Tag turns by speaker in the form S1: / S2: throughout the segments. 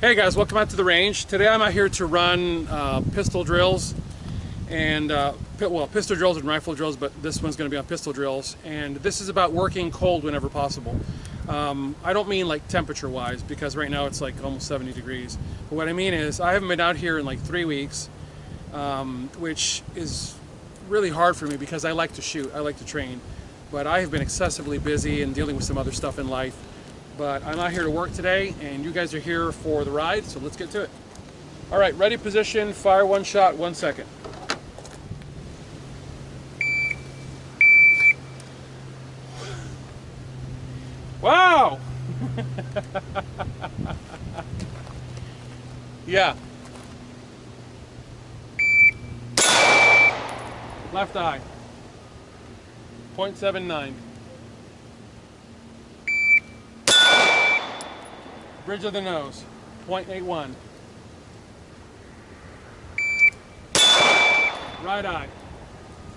S1: Hey guys, welcome out to the range. Today I'm out here to run pistol drills and pistol drills and rifle drills, but this one's going to be on pistol drills. And this is about working cold whenever possible. I don't mean like temperature wise, because right now it's like almost 70 degrees. But what I mean is I haven't been out here in like 3 weeks, which is really hard for me because I like to shoot, I like to train. But I have been excessively busy and dealing with some other stuff in life. But I'm out here to work today, and you guys are here for the ride, so let's get to it. All right, ready, position, fire one shot, 1 second. Wow! Yeah. Left eye. 0.79. Bridge of the nose, 0.81. Right eye,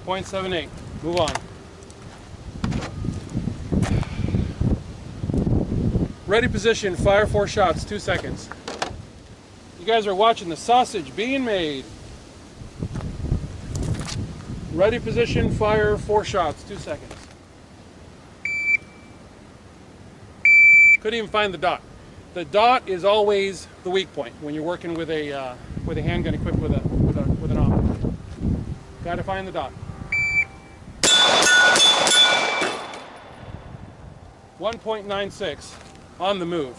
S1: 0.78. Move on. Ready, position, fire 4 shots, 2 seconds. You guys are watching the sausage being made. Ready, position, fire 4 shots, 2 seconds. Couldn't even find the dot. The dot is always the weak point when you're working with a handgun equipped with an optic. Got to find the dot. 1.96 on the move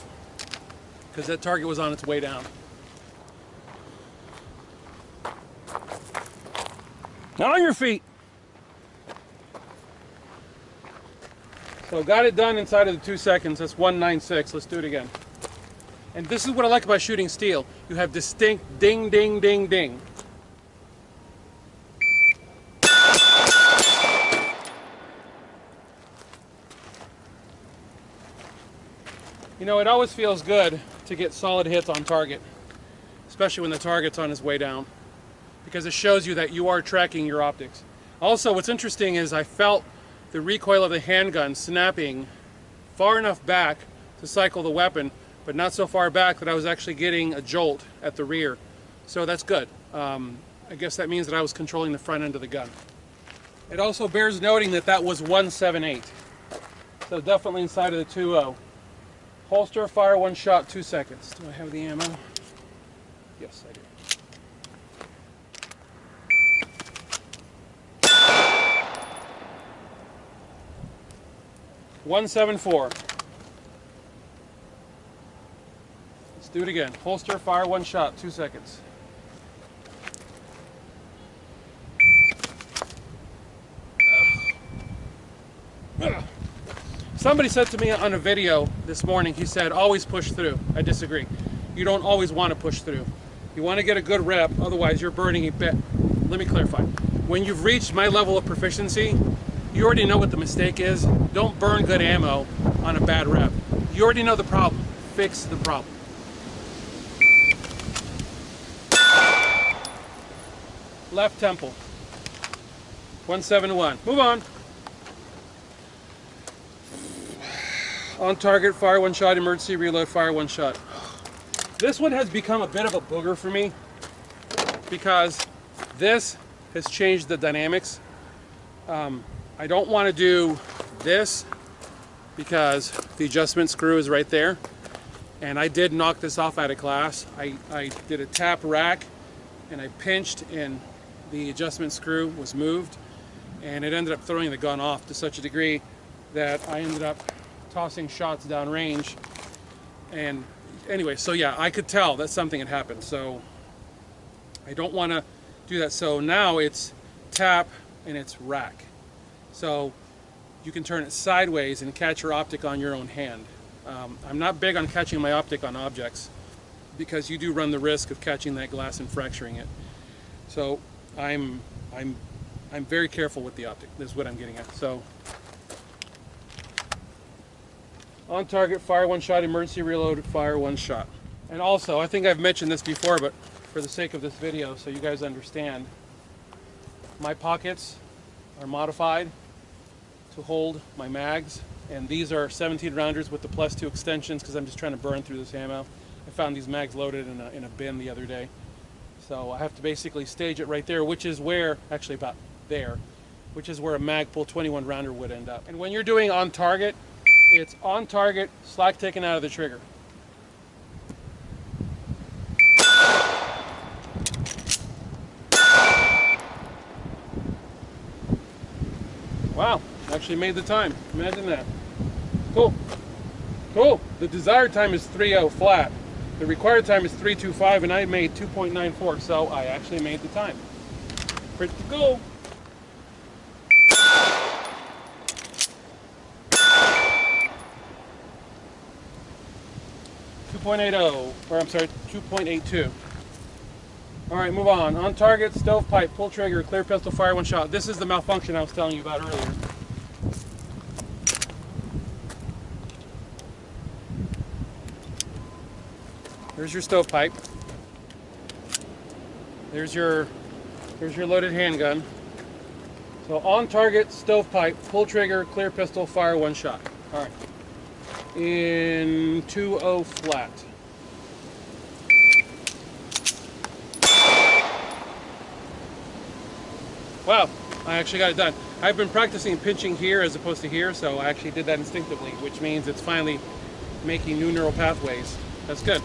S1: because that target was on its way down. Now on your feet. So got it done inside of the 2 seconds. That's 1.96. Let's do it again. And this is what I like about shooting steel. You have distinct ding, ding, ding, ding. You know, it always feels good to get solid hits on target, especially when the target's on his way down, because it shows you that you are tracking your optics. Also, what's interesting is I felt the recoil of the handgun snapping far enough back to cycle the weapon, but not so far back that I was actually getting a jolt at the rear. So that's good. I guess that means that I was controlling the front end of the gun. It also bears noting that that was 1.78. So definitely inside of the 2.0. Holster, fire 1 shot, 2 seconds. Do I have the ammo? Yes, I do. 1.74. Let's do it again. Holster, fire 1 shot, 2 seconds. Somebody said to me on a video this morning, he said, always push through. I disagree. You don't always want to push through. You want to get a good rep, otherwise you're burning a bit. Let me clarify. When you've reached my level of proficiency, you already know what the mistake is. Don't burn good ammo on a bad rep. You already know the problem. Fix the problem. Left temple. 171. Move on. On target, fire 1 shot, emergency reload, fire 1 shot. This one has become a bit of a booger for me because this has changed the dynamics. I don't want to do this because the adjustment screw is right there. And I did knock this off out of class. I did a tap rack and I pinched and the adjustment screw was moved. And it ended up throwing the gun off to such a degree that I ended up tossing shots down range. And anyway, so yeah, I could tell that something had happened. So I don't want to do that. So now it's tap and it's rack. So you can turn it sideways and catch your optic on your own hand. I'm not big on catching my optic on objects because you do run the risk of catching that glass and fracturing it. So I'm very careful with the optic. This is what I'm getting at. So on target, fire 1 shot, emergency reload, fire 1 shot. And also, I think I've mentioned this before, but for the sake of this video, so you guys understand, my pockets are modified to hold my mags, and these are 17 rounders with the +2 extensions because I'm just trying to burn through this ammo. I found these mags loaded in a bin the other day. So I have to basically stage it right there, which is where, actually about there, which is where a Magpul 21 rounder would end up. And when you're doing on target, it's on target, slack taken out of the trigger. Wow, actually made the time. Imagine that. Cool. Cool. The desired time is 3:0 flat. The required time is 3:25, and I made 2.94, so I actually made the time. Pretty cool. Or I'm sorry, 2.82. All right, move on. On target, stovepipe, pull trigger, clear pistol, fire one shot. This is the malfunction I was telling you about earlier. There's your stovepipe. There's your loaded handgun. So on target, stovepipe, pull trigger, clear pistol, fire one shot. All right. In 2:0 flat. Wow, I actually got it done. I've been practicing pinching here as opposed to here, so I actually did that instinctively, which means it's finally making new neural pathways. That's good.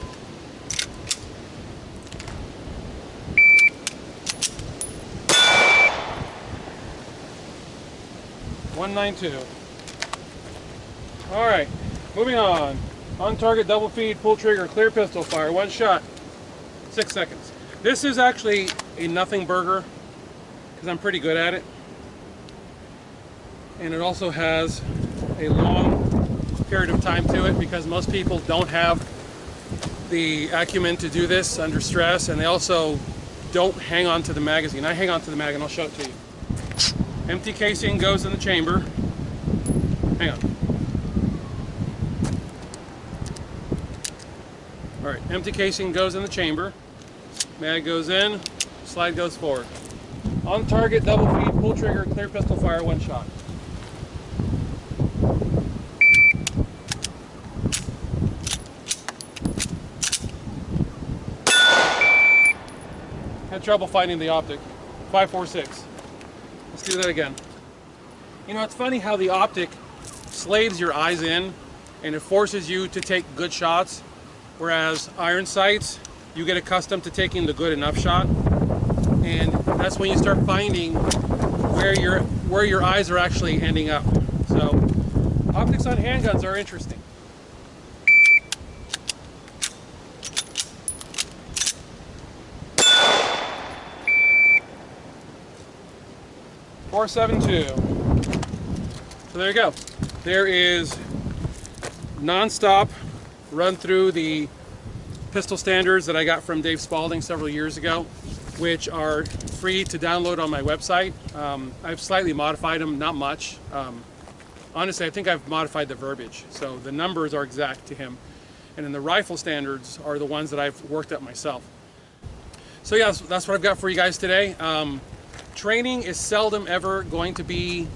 S1: .192. All right, moving on. On target, double feed, pull trigger, clear pistol, fire one shot. 6 seconds. This is actually a nothing burger because I'm pretty good at it. And it also has a long period of time to it because most people don't have the acumen to do this under stress, and they also don't hang on to the magazine. I hang on to the mag, and I'll show it to you. Empty casing goes in the chamber. Hang on. All right, empty casing goes in the chamber. Mag goes in, slide goes forward. On target, double feed, pull trigger, clear pistol, fire one shot. Had trouble finding the optic. 546. Let's do that again. You know, it's funny how the optic slaves your eyes in and it forces you to take good shots, whereas iron sights, you get accustomed to taking the good enough shot, and that's when you start finding where your eyes are actually ending up. So optics on handguns are interesting. .472. So there you go. There is non-stop run through the pistol standards that I got from Dave Spalding several years ago, which are free to download on my website. I've slightly modified them, not much. Honestly, I think I've modified the verbiage, so the numbers are exact to him. And then the rifle standards are the ones that I've worked up myself. So yeah, that's what I've got for you guys today. Training is seldom ever going to be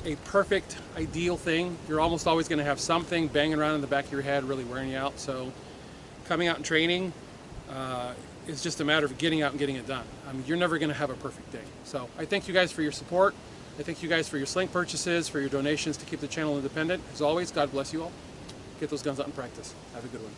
S1: a perfect, ideal thing. You're almost always going to have something banging around in the back of your head really wearing you out. So coming out and training is just a matter of getting out and getting it done. I mean, you're never going to have a perfect day. So I thank you guys for your support. I thank you guys for your sling purchases, for your donations to keep the channel independent. As always, God bless you all. Get those guns out and practice. Have a good one.